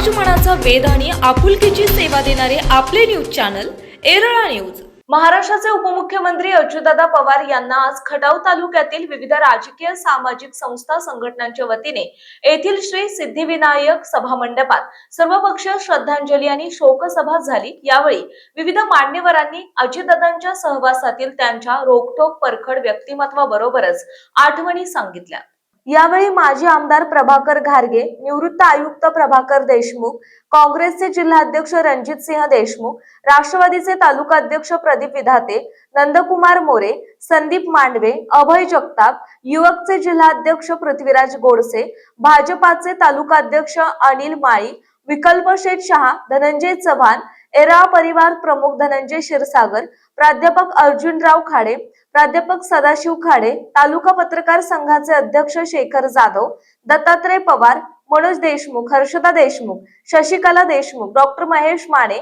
समाजमनाचा वेध आणि आपुलकीची सेवा देणारे आपले न्यूज चॅनल एरळा न्यूज। महाराष्ट्राचे उपमुख्यमंत्री अजितदादा पवार यांना आज खटाव तालुक्यातील विविध राजकीय सामाजिक संस्था संघटनांच्या वतीने येथील श्री सिद्धिविनायक सभा मंडपात सर्वपक्षीय श्रद्धांजली आणि शोक सभा झाली। यावेळी विविध मान्यवरांनी अजितदादांच्या सहवासातील त्यांच्या रोखठोक परखड व्यक्तिमत्वाबरोबरच आठवणी सांगितल्या। यावेळी माजी आमदार प्रभाकर घारगे, निवृत्त आयुक्त प्रभाकर देशमुख, काँग्रेसचे जिल्हाध्यक्ष रणजित सिंह देशमुख, राष्ट्रवादीचे तालुका अध्यक्ष प्रदीप विधाते, नंदकुमार मोरे, संदीप मांडवे, अभय जगताप, युवकचे जिल्हाध्यक्ष पृथ्वीराज गोडसे, भाजपाचे तालुका अध्यक्ष अनिल माळी, विकल्प शेठ शहा, धनंजय चव्हाण, एरा परिवार प्रमुख धनंजय क्षीरसागर, प्राध्यापक अर्जुनराव खाडे, प्राध्यापक सदाशिव खाडे, तालुका पत्रकार संघाचे अध्यक्ष शेखर जाधव, दत्तात्रय पवार, मनोज देशमुख, हर्षदा देशमुख, शशिकला देशमुख, डॉक्टर महेश माने,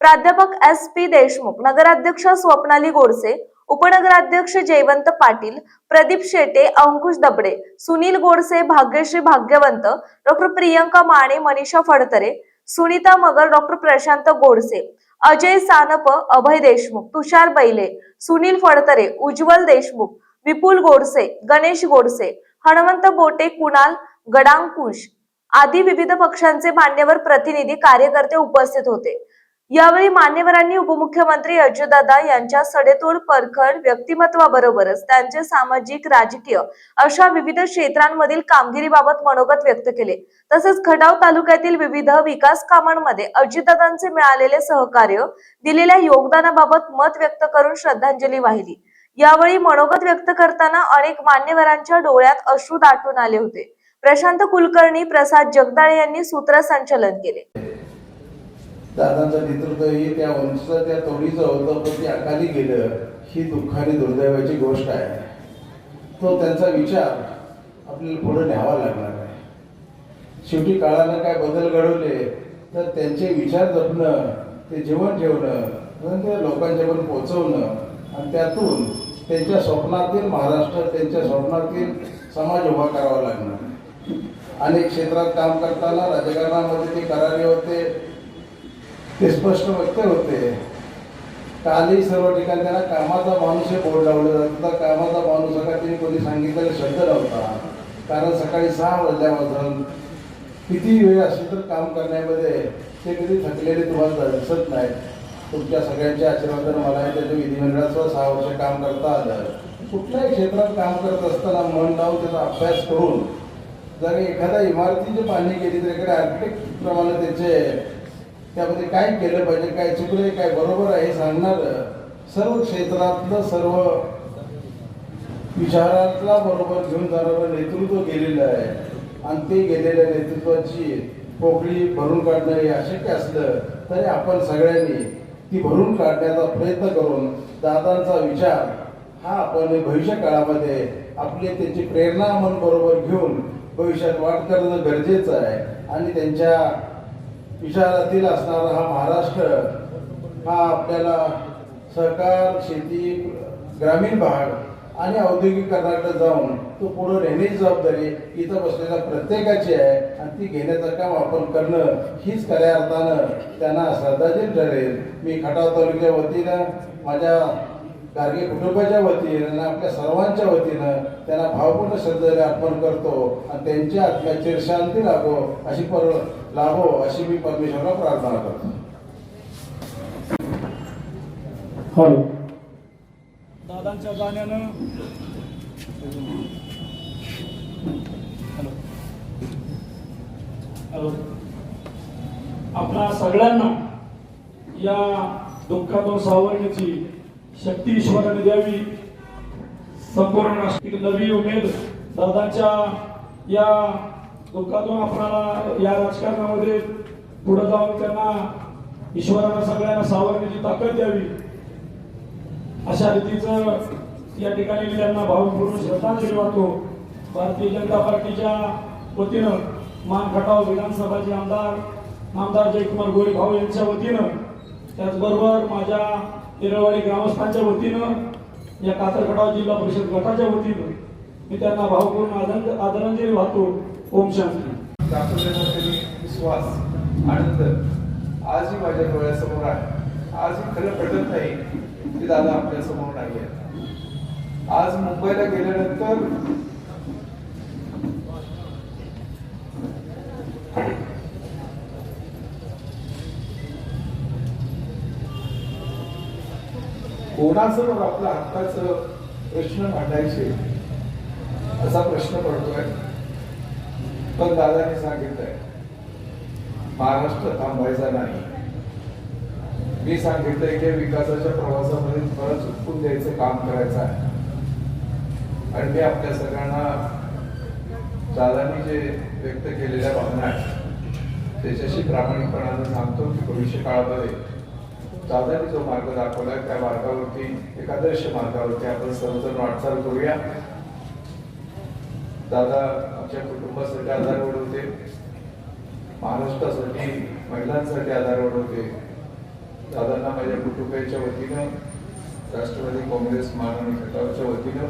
प्राध्यापक SP देशमुख, नगराध्यक्ष स्वप्नाली गोडसे, उपनगराध्यक्ष जयवंत पाटील, प्रदीप शेटे, अंकुश दबडे, सुनील गोडसे, भाग्यश्री भाग्यवंत, डॉक्टर प्रियंका माने, मनीषा फडतरे, सुनीता मगर, डॉक्टर प्रशांत गोडसे, अजय सानप, अभय देशमुख, तुषार बैले, सुनील फडतरे, उज्ज्वल देशमुख, विपुल गोडसे, गणेश गोडसे, हनुमंत बोटे, कुणाल गडांकुश आदी विविध पक्षांचे मान्यवर प्रतिनिधी कार्यकर्ते उपस्थित होते। यावेळी मान्यवरांनी उपमुख्यमंत्री अजितदादा यांच्या सडेतोड परखड व्यक्तिमत्वाबरोबरच त्यांचे सामाजिक राजकीय अशा विविध क्षेत्रांमधील कामगिरीबाबत मनोगत व्यक्त केले। तसेच खटाव तालुक्यातील विविध विकास कामांमध्ये अजितदादांचे मिळालेले सहकार्य, दिलेल्या योगदानाबाबत मत व्यक्त करून श्रद्धांजली वाहिली। यावेळी मनोगत व्यक्त करताना अनेक मान्यवरांच्या डोळ्यात अश्रू दाटून आले होते। प्रशांत कुलकर्णी, प्रसाद जगदाळे यांनी सूत्रसंचालन केले। दादांचं नेतृत्व ही त्या वंशाच्या त्या तोडीचं होतं, पण ते अकाली गेलं ही दुःखाने दुर्दैवाची गोष्ट आहे। तो त्यांचा विचार आपल्याला पुढे न्यावा लागणार आहे। शेवटी काळानं काय बदल घडवले तर त्यांचे विचार जपणं, ते जीवन ठेवणं, ते लोकांच्या पण पोहोचवणं आणि त्यातून त्यांच्या स्वप्नातील महाराष्ट्र, त्यांच्या स्वप्नातील समाज उभा करावा लागणार। अनेक क्षेत्रात काम करताना राजकारणामध्ये ते करारी होते, ते स्पष्ट वक्ते होते। कालही सर्व ठिकाणी त्यांना कामाचा माणूस हे बोर्ड लावलं जात होता। कामाचा माणूस हा त्यांनी कोणी सांगितलेला शब्द नव्हता, कारण सकाळी 6 वाजल्यापासून किती वेळ असली तर काम करण्यामध्ये ते कधी थकलेले तुम्हाला दिसत नाही। तुमच्या सगळ्यांच्या आशीर्वादाने मला त्याच्या विधिमंडळाचं 6 वर्ष काम करता आलं। कुठल्याही क्षेत्रात काम करत असताना मन लावून त्याचा अभ्यास करून जर एखाद्या इमारतीची पाहणी केली तर इकडे आर्किटेक्ट प्रमाणे त्याचे त्यामध्ये काय केलं पाहिजे, काय चुकले, काय बरोबर आहे हे सांगणार सर्व क्षेत्रातलं, सर्व विचारातला बरोबर घेऊन जाणारं नेतृत्व गेलेलं आहे। आणि ते गेलेल्या नेतृत्वाची पोकळी भरून काढणं हे अशक्य असलं तरी आपण सगळ्यांनी ती भरून काढण्याचा प्रयत्न करून दादांचा विचार हा आपण भविष्य काळामध्ये आपली त्याची प्रेरणा मन बरोबर घेऊन भविष्यात वाट करणं गरजेचं आहे। आणि त्यांच्या विचारातील असणारा हा महाराष्ट्र हा आपल्याला सहकार, शेती, ग्रामीण भाग आणि औद्योगिकरणाकडे जाऊन तो पुढे नेण्याची जबाबदारी इथं बसलेल्या प्रत्येकाची आहे। आणि ती घेण्याचं काम आपण करणं हीच खऱ्या अर्थानं त्यांना श्रद्धांजली ठरेल। मी खटाव तालुक्याच्या वतीनं, माझ्या गार्गे कुटुंबाच्या वतीनं आणि आपल्या सर्वांच्या वतीनं त्यांना भावपूर्ण श्रद्धांजली अर्पण करतो आणि त्यांच्या आत्म्याची शांती लाभो अशी मी परमेश्वराला प्रार्थना करतो। दादांच्या गाण्यानं आपल्या सगळ्यांना या दुःखातून सावरण्याची शक्ती ईश्वराने द्यावी। संपूर्ण राष्ट्रीय नवी उमेद दादांच्या या दुःखातून आपल्याला या राजकारणामध्ये पुढे जाऊन त्यांना ईश्वरानं सगळ्यांना सावरण्याची ताकद द्यावी अशा रीतीचं या ठिकाणी मी त्यांना भावपूर्ण श्रद्धांजली वाहतो। भारतीय जनता पार्टीच्या वतीनं मान खटाव विधानसभाचे आमदार जयकुमार गोरे भाऊ यांच्या वतीनं, त्याचबरोबर माझ्या एरळवाडी ग्रामस्थांच्या वतीनं, या कातर खटाव जिल्हा परिषद गटाच्या वतीनं मी त्यांना भावपूर्ण आदरांजली वाहतो। ओम शांती। दाखवलेला तरी विश्वास, आनंद आजही माझ्या डोळ्यासमोर आहे. आजही खरं पटत नाही की दादा आपल्या समोर नाही आहे. आज मुंबईला गेल्यानंतर कोणासमोर आपल्या हक्काचं प्रश्न मांडायचे असा प्रश्न पडतोय. पण दादाने सांगितलंय महाराष्ट्र थांबायचा नाही. मी सांगितलंय की विकासाच्या प्रवासामध्ये थोडं चुकून द्यायचं काम करायचं आहे. आणि मी आपल्या सगळ्यांना दादांनी जे व्यक्त केलेल्या भावना आहेत त्याच्याशी प्रामाणिकपणाने सांगतो की भविष्य काळामध्ये दादांनी जो मार्ग दाखवला त्या मार्गावरती, एक आदर्श मार्गावरती आपण सर्वजण वाटचाल करूया. दादा आमच्या कुटुंबासाठी आधारवड होते, महाराष्ट्रासाठी, महिलांसाठी आधारवड होते. दादांना माझ्या कुटुंबाच्या वतीनं, राष्ट्रवादी काँग्रेस महाराष्ट्र खटावच्या वतीनं,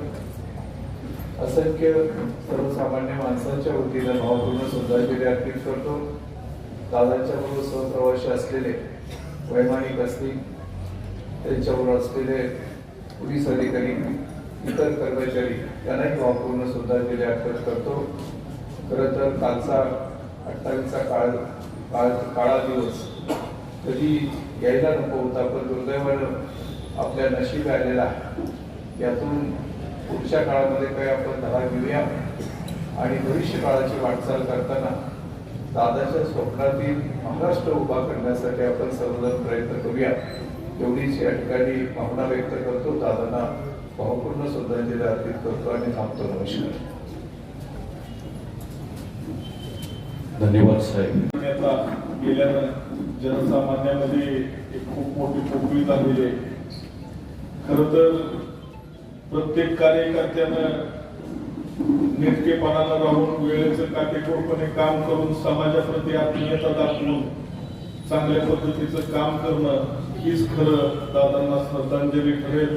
असंख्य सर्वसामान्य माणसांच्या वतीनं भावपूर्ण श्रद्धांजली अर्पित करतो. दादांच्या बरोबर सहप्रवासी असलेले वैमानिक असतील, त्यांच्याबरोबर असलेले पोलीस अधिकारी, इतर कर्मचारी यांनाही भावपूर्ण श्रद्धांजली अर्पित करतो. खरं तर कालचा 28चा काळा दिवस कधी यायला नको होता, पण दुर्दैवानं आपल्या नशीब आलेला आहे. यातून पुढच्या काळामध्ये काही आपण धडा घेऊया आणि भविष्य काळाची वाटचाल करताना दादाच्या स्वप्नातील महाराष्ट्र उभा करण्यासाठी आपण सर्वजण प्रयत्न करूया. एवढीच या ठिकाणी भावना व्यक्त करतो. दादांना भावपूर्ण श्रद्धांजली अर्पित करतो आणि थांबतो. नमस्कार. धन्यवाद साहेब. आता गेल्यानं जनसामान्यामध्ये एक खूप मोठी पोकळी झालेली आहे. खरं तर प्रत्येक कार्यकर्त्यानं नेटकेपणानं राहून वेळेचं काटेकोरपणे काम करून समाजाप्रती आत्मीयता दाखवून चांगल्या पद्धतीचं काम करणं हीच खरं दादांना श्रद्धांजली ठरेल.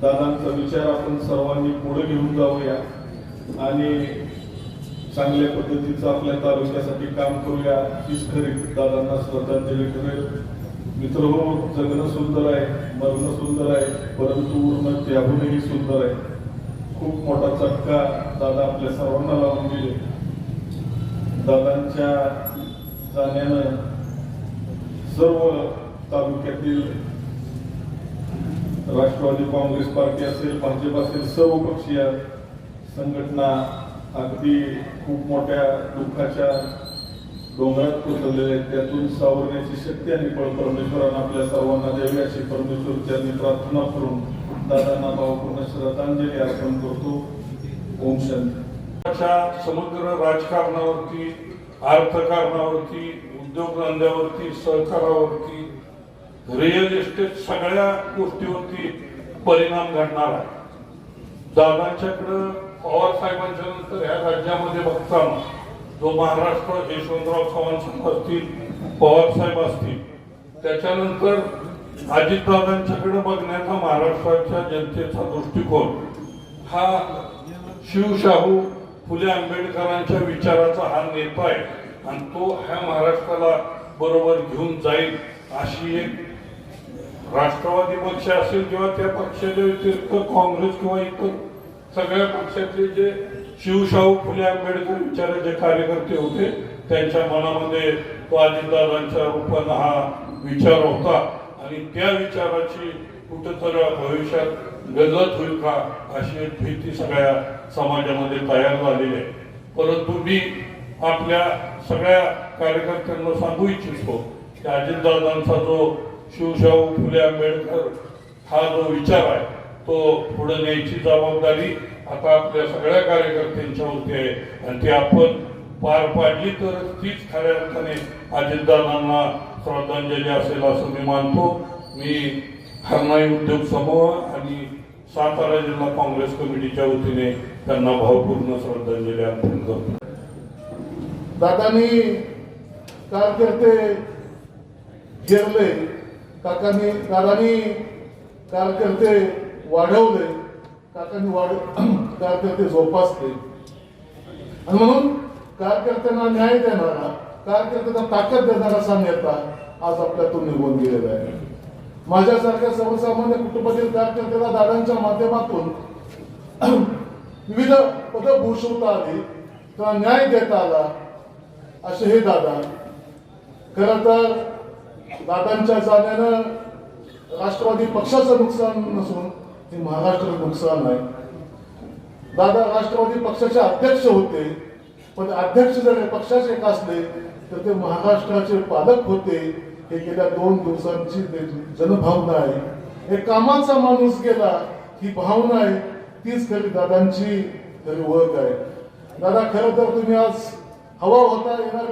दादांचा विचार आपण सर्वांनी पुढे घेऊन जाऊया आणि चांगल्या पद्धतीचं आपल्या तालुक्यासाठी काम करूया. हीच खरी दादांना श्रद्धांजली ठरेल. मित्रहो, जगणं सुंदर आहे, मरणं सुंदर आहे, परंतु उरणं त्याहूनही सुंदर आहे. खूप मोठा चटका दादा आपल्या सर्वांना लावून गेले. दादांच्या जाण्यानं सर्व तालुक्यातील राष्ट्रवादी काँग्रेस पार्टी असेल, भाजप असेल, सर्व पक्षीय संघटना अगदी खूप मोठ्या दुःखाच्या डोंगरात कोसळलेले आहेत. त्यातून सावरण्याची शक्ती आणि परमेश्वरानं आपल्या सर्वांना द्यावी अशी परमेश्वरची प्रार्थना करून दादांना भावपूर्ण श्रद्धांजली अर्पण करतो. ओम शांती. समग्र राजकारणावरती, अर्थकारणावरती, उद्योगधंद्यावरती, सहकारावरती, रिअल इस्टेट सगळ्या गोष्टीवरती परिणाम घडणार आहे. दादांच्याकडं पवार साहेबांच्या नंतर ह्या राज्यामध्ये बघताना जो महाराष्ट्र यशवंतराव चव्हाण साहेब असतील, पवार साहेब असतील, त्याच्यानंतर अजितदादांच्याकडे बघण्याचा महाराष्ट्राच्या जनतेचा दृष्टिकोन हा शिवशाहू फुले आंबेडकरांच्या विचाराचा हा नेता आहे आणि तो ह्या महाराष्ट्राला बरोबर घेऊन जाईल अशी एक राष्ट्रवादी पक्ष असेल किंवा त्या पक्षाच्या व्यतिरिक्त काँग्रेस किंवा इतर सगळ्या पक्षातले जे शिवशाहू फुले आंबेडकर विचाराचे कार्यकर्ते होते त्यांच्या मनामध्ये तो अजितदादांच्या रूपानं हा विचार होता आणि त्या विचाराची कुठेतरी भविष्यात गजत होईल का अशी एक भीती सगळ्या समाजामध्ये तयार झालेली आहे. परंतु मी आपल्या सगळ्या कार्यकर्त्यांना सांगू इच्छितो की अजितदादांचा जो शिवशाहू फुले आंबेडकर हा जो विचार आहे तो पुढे न्यायची जबाबदारी आता आपल्या सगळ्या कार्यकर्त्यांच्यावरती आहे आणि ती आपण पार पाडली तर तीच खऱ्या अर्थाने अजितदादांना श्रद्धांजली असेल असं मी मानतो. मी हरनाई उद्योग समूह आणि सातारा जिल्हा काँग्रेस कमिटीच्या वतीने त्यांना भावपूर्ण श्रद्धांजली अर्पण करतो. दादांनी कारकर्ते घेरले, दादांनी कारकर्ते वाढवले, कारकर्ते जोपासले आणि म्हणून कार्यकर्त्यांना न्याय देणारा, कार्यकर्त्यांना ताकद देणारा असा नेता आज आपल्यातून निघून गेलेला आहे. माझ्यासारख्या सर्वसामान्य कुटुंबातील कार्यकर्त्याला दादांच्या माध्यमातून विविध पदं भूषवता आली, त्यांना न्याय देता आला असे हे दादा. खरं तर दादांच्या जाण्यानं राष्ट्रवादी पक्षाचं नुकसान नसून हे महाराष्ट्राचं नुकसान आहे. दादा राष्ट्रवादी पक्षाचे अध्यक्ष होते, पण अध्यक्ष जर पक्षाचे एक असले तर ते महाराष्ट्राचे पालक होते. हे गेल्या 2 दिवसांची जनभावना आहे. एक कामाचा माणूस गेला ही भावना आहे, तीच खरी दादांची खरी ओळख आहे. दादा खरं तर तुम्ही आज हवा होता, येणार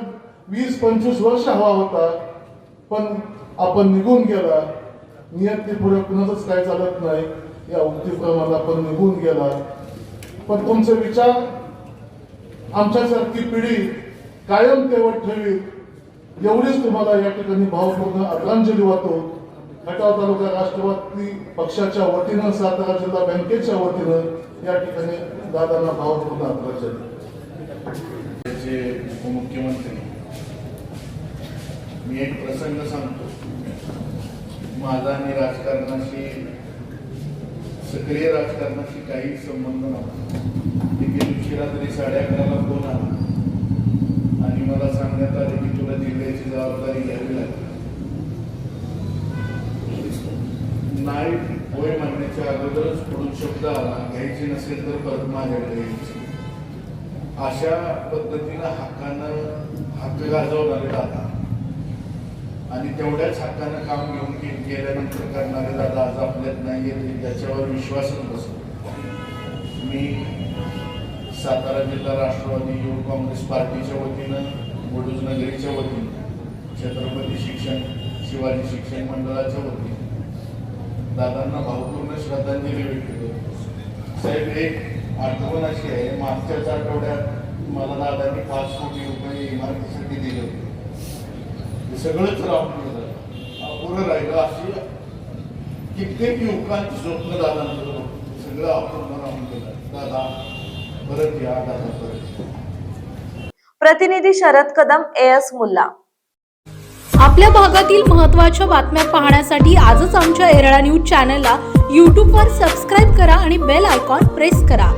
20-25 वर्ष हवा होता, पण आपण निघून गेला. नियती पुढे कुणाचंच काय चालत नाही, या उक्तीप्रमाणे आपण निघून गेला. पण तुमचे विचार आमच्यासारखी पिढी कायम तेवढ ठेवी एवढीच तुम्हाला या ठिकाणी भावपूर्ण आदरांजली वाहतो. खटाव तालुका राष्ट्रवादी पक्षाच्या वतीनं, सातारा जिल्हा बँकेच्या वतीनं या ठिकाणी दादांना भावपूर्ण आदरांजली. उपमुख्यमंत्री, मी एक प्रसंग सांगतो. माझा आणि राजकारणाशी, सक्रिय राजकारणाशी काही संबंध नव्हता. देखील उशिरा तरी 11:30ला फोन आला आणि मला सांगण्यात आले की तुला जिल्ह्याची जबाबदारी घ्यावी लागेल. नाही होय म्हणण्याच्या अगोदरच पुढून शब्द आला, घ्यायची नसेल तर परत माझ्याकडे यायची. अशा पद्धतीनं हक्क गाजवणारे दादा आणि तेवढ्याच हक्कानं काम घेऊन गेल्यानंतर करणारे दादा आज आपल्यात नाही येते, त्याच्यावर विश्वासच बसतो. मी सातारा जिल्हा राष्ट्रवादी युवक काँग्रेस पार्टीच्या वतीनं, वडूज नगरीच्या वतीनं, छत्रपती शिवाजी शिक्षण मंडळाच्या वतीनं दादांना भावपूर्ण श्रद्धांजली व्यक्त करतो. साहेब, एक आठवण अशी आहे, मागच्याच आठवड्यात मला दादांनी 5 कोटी रुपये इमारतीसाठी दिले होते. हे सगळंच राहून अपुरं राहिलं. अशी कित्येक युवकांची स्वप्न दादांचं सगळं अपूर्ण राहून गेलं. दादा परत या, दादा परत या. प्रतिनिधी शरद कदम, AS मुल्ला. आपल्या भागातील महत्त्वाच्या बातम्या पाहण्यासाठी आजच आमच्या एरळा न्यूज चॅनलला YouTubeवर सबस्क्राईब करा आणि बेल आयकॉन प्रेस करा.